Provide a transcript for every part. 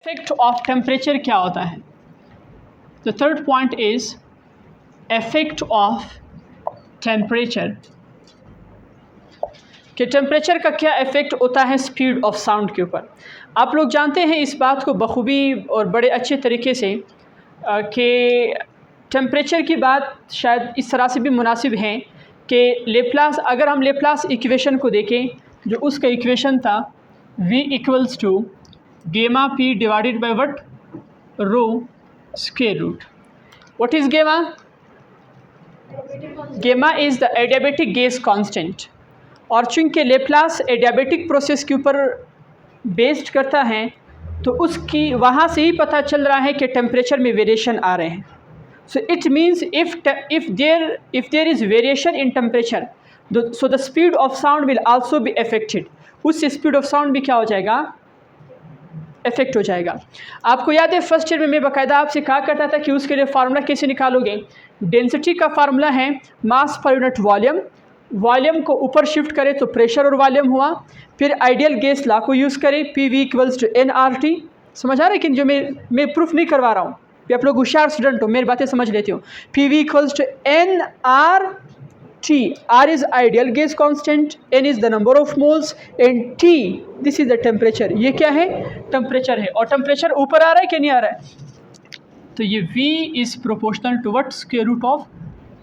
Effect of temperature क्या होता है? The third point is effect of temperature, कि टेम्परेचर का क्या इफेक्ट होता है स्पीड ऑफ साउंड के ऊपर। आप लोग जानते हैं इस बात को बखूबी और बड़े अच्छे तरीके से कि टेम्परेचर की बात शायद इस तरह से भी मुनासिब है कि लेप्लास, अगर हम लेप्लास इक्वेशन को देखें, जो उसका इक्वेशन था v equals to gamma p divided by what, rho square root. What is gamma? Gamma is the adiabatic gas constant, और चूंकि लेप्लास एडियाबेटिक प्रोसेस के ऊपर बेस्ड करता है तो उसकी वहाँ से ही पता चल रहा है कि टेम्परेचर में वेरिएशन आ रहे हैं। So it means if there is variation in temperature, so the speed of sound will also be affected। उससे स्पीड ऑफ साउंड भी क्या हो जाएगा? इफेक्ट हो जाएगा। आपको याद है फर्स्ट ईयर में मैं बाकायदा आपसे कहा करता था कि उसके लिए फार्मूला कैसे निकालोगे। डेंसिटी का फार्मूला है मास पर यूनिट वॉल्यूम, वॉल्यूम को ऊपर शिफ्ट करें तो प्रेशर और वॉल्यूम हुआ, फिर आइडियल गैस लॉ को यूज़ करें PV इक्वल्स टू NRT। समझ आ रहा है कि जो मैं प्रूफ नहीं करवा रहा हूँ, कि आप लोग होशियार स्टूडेंट हो, मेरी बातें समझ लेते हो। PV equals to NRT, R is ideal gas constant, N is the number of moles and T this is the temperature. ये क्या है? टेम्परेचर है। और टेम्परेचर ऊपर आ रहा है कि नहीं आ रहा है? तो ये V is proportional to what, square root of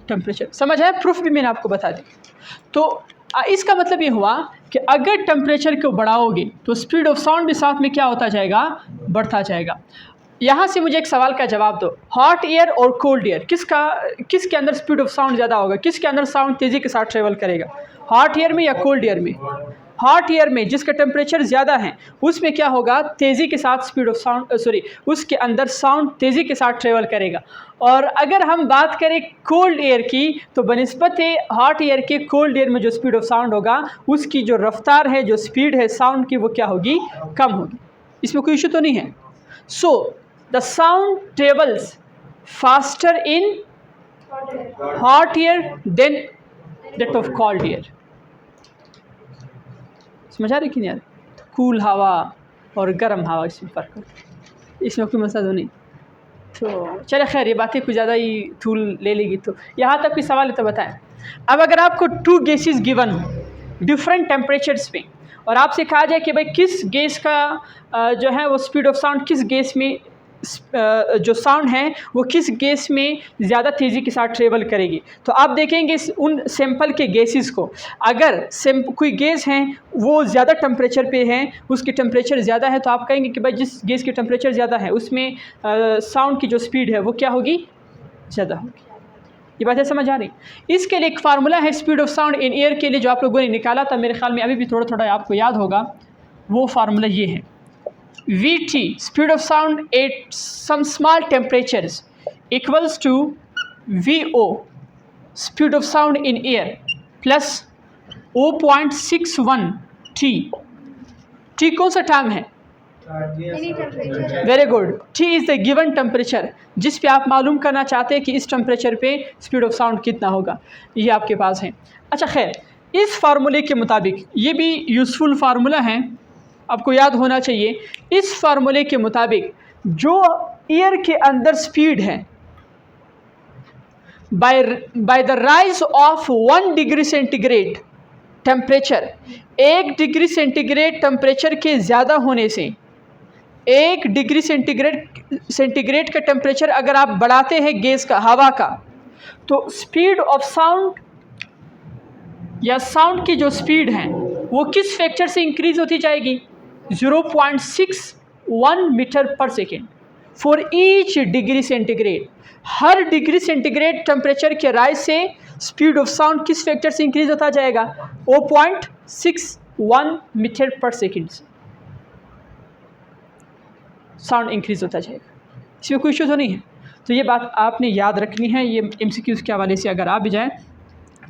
temperature. समझ आया? प्रूफ भी मैंने आपको बता दी। तो इसका मतलब ये हुआ कि अगर टेम्परेचर को बढ़ाओगे तो स्पीड ऑफ साउंड भी साथ में क्या होता जाएगा? बढ़ता जाएगा। यहाँ से मुझे एक सवाल का जवाब दो, हॉट एयर और कोल्ड एयर किसके अंदर स्पीड ऑफ साउंड ज़्यादा होगा? किसके अंदर साउंड तेज़ी के साथ ट्रेवल करेगा? हॉट एयर में या कोल्ड एयर में? हॉट एयर में, जिसका टेम्परेचर ज़्यादा है उसमें क्या होगा? तेज़ी के साथ स्पीड ऑफ साउंड उसके अंदर साउंड तेज़ी के साथ ट्रेवल करेगा। और अगर हम बात करें कोल्ड एयर की तो बनिस्बत हॉट एयर के कोल्ड एयर में जो स्पीड ऑफ साउंड होगा उसकी जो रफ्तार है, जो स्पीड है साउंड की, वो क्या होगी? कम होगी। इसमें कोई इशू तो नहीं है। So the sound travels faster in hot air than that of cold air. समझ आ रही कि नहीं यार? कूल हवा और गर्म हवा इसमें फ़र्क है, इसमें कोई मसला तो नहीं। तो चले खैर, ये बातें कुछ ज़्यादा ही थूल ले लेगी। तो यहाँ तक कोई सवाल है तो बताएं। अब अगर आपको 2 गैसेस गिवन हो डिफरेंट टेम्परेचर्स पे, और आपसे कहा जाए कि भाई किस गैस का जो है वो स्पीड ऑफ साउंड, किस गैस में जो साउंड है वो किस गैस में ज़्यादा तेज़ी के साथ ट्रेवल करेगी, तो आप देखेंगे उन सैंपल के गैसेस को। अगर कोई गैस हैं वो ज़्यादा टेम्परेचर पे हैं, उसकी टेम्परेचर ज़्यादा है, तो आप कहेंगे कि भाई जिस गैस की टेम्परेचर ज़्यादा है उसमें साउंड की जो स्पीड है वो क्या होगी? ज़्यादा होगी। ये बातें समझ आ रही? इसके लिए एक फार्मूला है speed of sound in air के लिए जो आप लोगों ने निकाला था, मेरे ख्याल में अभी भी थोड़ा थोड़ा आपको याद होगा। वो फार्मूला ये है, VT speed of sound at some small temperatures equals to VO speed of sound in air plus 0.61 T। T कौन सा टर्म है? Very good. T is the given temperature जिस पे आप मालूम करना चाहते हैं कि इस टेम्परेचर पे स्पीड ऑफ साउंड कितना होगा, ये आपके पास है। अच्छा खैर, इस फार्मूले के मुताबिक, ये भी यूज़फुल फार्मूला है, आपको याद होना चाहिए। इस फार्मूले के मुताबिक जो एयर के अंदर स्पीड है by the rise of 1 degree centigrade temperature, 1 degree centigrade temperature के ज़्यादा होने से, 1 डिग्री सेंटीग्रेड का टेम्परेचर अगर आप बढ़ाते हैं गैस का, हवा का, तो स्पीड ऑफ साउंड या साउंड की जो स्पीड है वो किस फैक्टर से इंक्रीज होती जाएगी? 0.61 मीटर पर second for each degree centigrade. Her degree centigrade temperature के राइज से स्पीड ऑफ साउंड किस फैक्टर से इंक्रीज होता जाएगा? 0.61 मीटर पर सेकेंड से साउंड इंक्रीज होता जाएगा। इसमें कोई इशू तो नहीं है। तो ये बात आपने याद रखनी है। ये MCQs के हवाले से अगर आ भी जाए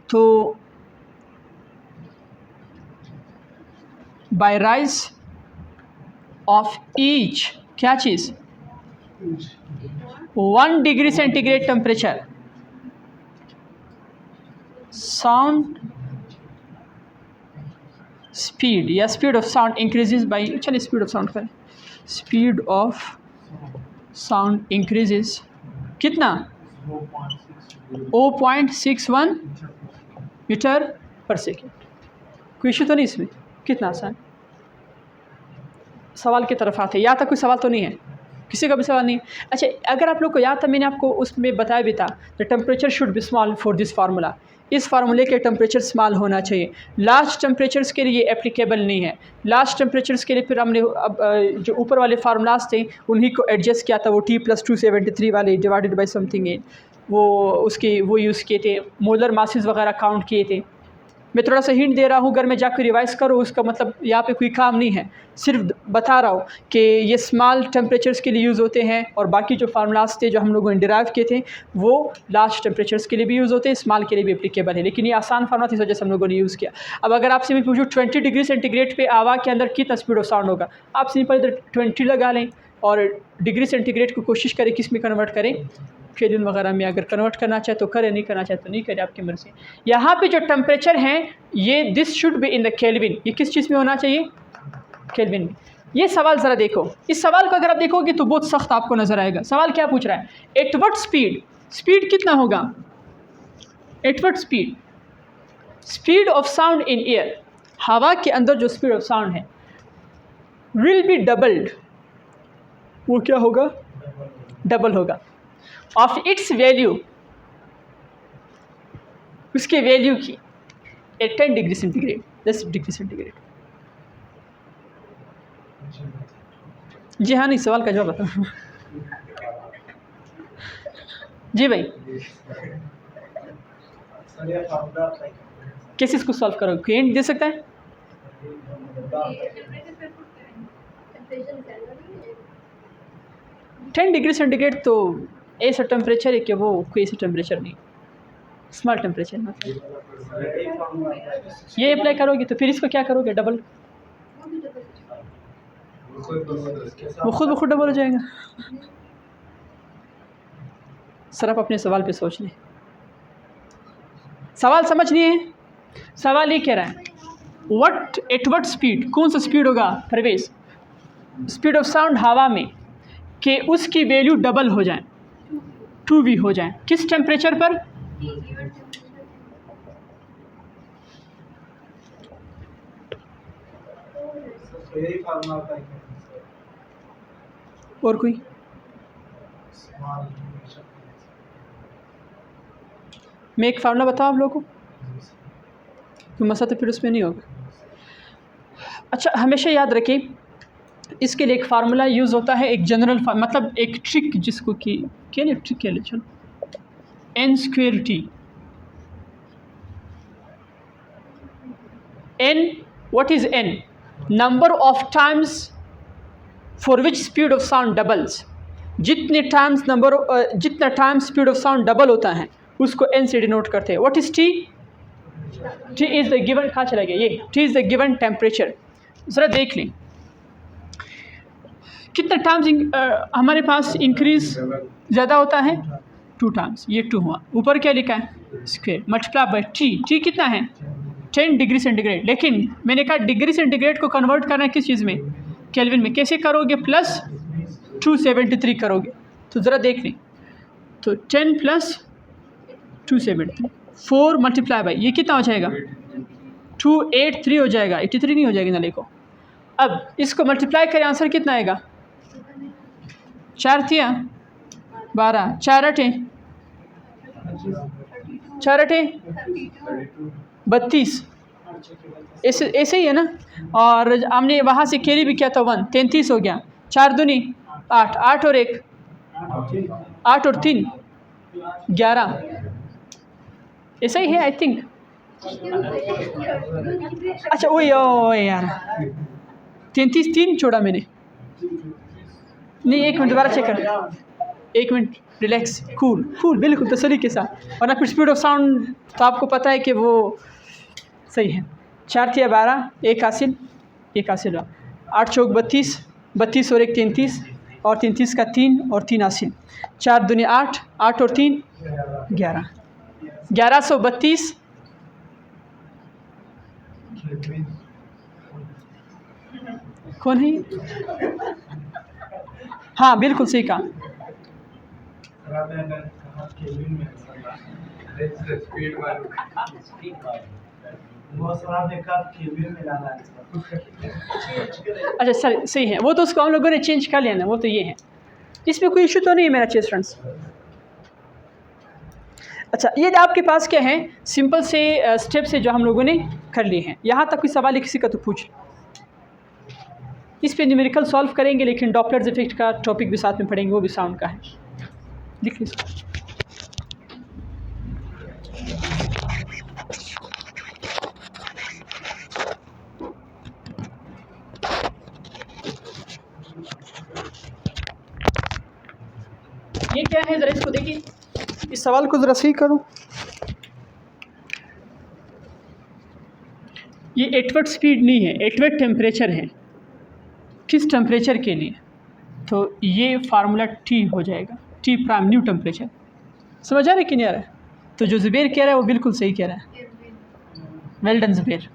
तो बाय राइज ऑफ ईच क्या चीज़? 1 degree centigrade temperature sound speed या speed of sound increases by, चलिए स्पीड ऑफ साउंड करें, स्पीड ऑफ साउंड इंक्रीजेस कितना 0.61 मीटर पर सेकेंड। कोई इशू तो नहीं इसमें? कितना आसान। सवाल की तरफ आते हैं। यहाँ तक कोई सवाल तो नहीं है? किसी का भी सवाल नहीं? अच्छा, अगर आप लोग को याद था, मैंने आपको उसमें बताया भी था, the temperature should be small for this formula. इस फार्मूले के टेम्परेचर स्मॉल होना चाहिए। लार्ज टेम्परेचर्स के लिए एप्लीकेबल नहीं है। लार्ज टेम्परेचर्स के लिए फिर हमने अब जो ऊपर वाले फार्मूलाज थे उन्हीं को एडजस्ट किया था, वो T+273 वाले डिवाइडेड बाई समथिंग है, वो उसके वो यूज़ किए थे, मोलर मासेस वगैरह काउंट किए थे। मैं थोड़ा सा हिंट दे रहा हूँ, घर में जाकर रिवाइज करो, उसका मतलब यहाँ पे कोई काम नहीं है, सिर्फ बता रहा हूँ कि ये स्मॉल टेम्परेचर्स के लिए यूज़ होते हैं और बाकी जो फार्मूलाज थे जो हम लोगों ने डिराइव किए थे वो लार्ज टेम्परेचर्स के लिए भी यूज़ होते हैं, स्मॉल के लिए भी एप्लीकेबल है, लेकिन ये आसान फार्मूला थी इस वजह से हम लोगों ने यूज़ किया। अब अगर आपसे मैं पूछूँ 20 डिग्री सेंटीग्रेड पे हवा के अंदर कितना स्पीड ऑफ साउंड होगा, आप सिंपल इधर 20 लगा लें और डिग्री सेंटीग्रेड को कोशिश करें किस में कन्वर्ट करें, केल्विन वगैरह में। अगर कन्वर्ट करना चाहे तो करें, नहीं करना चाहे तो नहीं करें, आपकी मर्ज़ी। यहाँ पे जो टेम्परेचर है ये this should be in the kelvin, ये किस चीज़ में होना चाहिए? केल्विन में। ये सवाल ज़रा देखो, इस सवाल को अगर आप देखोगे तो बहुत सख्त आपको नज़र आएगा। सवाल क्या पूछ रहा है? एट व्हाट स्पीड, स्पीड कितना होगा? At what speed, speed of sound in air, हवा के अंदर जो स्पीड ऑफ साउंड है विल बी डबल्ड, वो क्या होगा? डबल होगा। ऑफ इट्स वैल्यू, उसके वैल्यू की, at 10 degree centigrade, 10 degree centigrade. जी हाँ, नहीं, सवाल का जवाब बताओ। जी भाई, कैसे इसको सॉल्व करो? हिंट दे सकता है? टेन डिग्री सेंटीग्रेड तो ऐसा टेम्परेचर है कि वो कोई ऐसा टेम्परेचर नहीं, स्मॉल टेम्परेचर में। ये अप्लाई करोगे तो फिर इसको क्या करोगे? डबल, वो खुद ब खुद डबल हो जाएगा। सर आप अपने सवाल पे सोच लें, सवाल समझ नहीं है। सवाल ये कह रहा है व्हाट एट व्हाट स्पीड, कौन सा स्पीड होगा परवेज, स्पीड ऑफ साउंड हवा में, कि उसकी वैल्यू डबल हो जाए, 2V हो जाए, किस टेम्परेचर पर? और कोई? मैं एक फार्मूला बताऊँ आप लोगों को, तो मसला तो फिर उसमें नहीं होगा। अच्छा, हमेशा याद रखें इसके लिए एक फार्मूला यूज़ होता है, एक जनरल मतलब एक ट्रिक, जिसको कि क्या लिए ट्रिक कह ले, चलो, n²t। n, what is n? Number of times for which speed of sound doubles. जितने टाइम्स जितना time speed of sound double होता है उसको n से डिनोट करते हैं। What is t? t is the given, कहाँ चला गया ये? t is the given temperature. ज़रा देख लें कितना टाइम्स हमारे पास इंक्रीज ज़्यादा होता है? 2 टाइम्स, ये 2 हुआ। ऊपर क्या लिखा है? स्क्वायर मल्टीप्लाई बाय टी कितना है? 10 डिग्री सेंटीग्रेड। लेकिन मैंने कहा डिग्री सेंटीग्रेड को कन्वर्ट करना है किस चीज़ में? केल्विन में। कैसे करोगे? प्लस 273 करोगे। तो ज़रा देख लें, तो 10 + 273, 4 मल्टीप्लाई बाई, ये कितना हो जाएगा? 283 हो जाएगा, 83 नहीं हो जाएगी ना, लिखो। अब इसको मल्टीप्लाई करें, आंसर कितना आएगा? 4 × 12, 4 × 32, ऐसे ही है ना। और हमने वहाँ से कैरी भी किया था 1, 33 हो गया। 4 दूनी 8, 8 और 1, 8 और 3 11, ऐसा ही है आई थिंक। अच्छा वही यार, 33 3 छोड़ा मैंने। नहीं, एक मिनट दोबारा चेक कर, एक मिनट, रिलैक्स, कूल बिल्कुल तसल्ली के साथ, वरना फिर स्पीड ऑफ साउंड तो आपको पता है कि वो सही है। 4 × 12, 1 हासिल 8 चौक 32, 32 और 1 33, और 33 का 3 और 3 हासिल, 4 दूनी 8, 8 और 3 11, 1132। कौन है? हाँ बिल्कुल सही कहा। अच्छा सर सही है, वो तो उसको हम लोगों ने चेंज कर लिया ना, वो तो ये है, इसमें कोई इशू तो नहीं है मेरा चीज़ फ्रेंड्स। अच्छा ये आपके पास क्या है, सिंपल से स्टेप से जो हम लोगों ने कर लिए हैं। यहाँ तक कोई सवाल है किसी का तो पूछ। इस पे न्यूमेरिकल सॉल्व करेंगे, लेकिन डॉपलर्स इफेक्ट का टॉपिक भी साथ में पढ़ेंगे, वो भी साउंड का है। लिख लीजिए। ये क्या है ज़रा इसको देखिए, इस सवाल को ज़रा सही करो। ये एटवर्ड स्पीड नहीं है, एटवर्ड टेम्परेचर है। किस टेम्परेचर के लिए? तो ये फार्मूला टी हो जाएगा, टी प्राइम न्यू टेम्परेचर। समझ आ रहा है कि नहीं आ रहा है? तो जो ज़ुबैर कह रहा है वो बिल्कुल सही कह रहा है। वेल डन ज़ुबैर,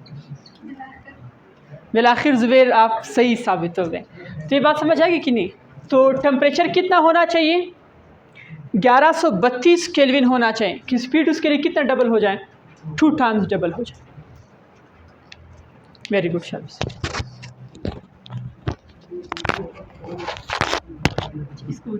बिल आखिर ज़ुबैर आप सही साबित हो गए। तो ये बात समझ आ गई कि नहीं? तो टेम्परेचर कितना होना चाहिए? 1132 केल्विन होना चाहिए कि स्पीड उसके लिए कितना डबल हो जाए, 2 टाइम्स डबल हो जाए। वेरी गुड शाबाश। इसको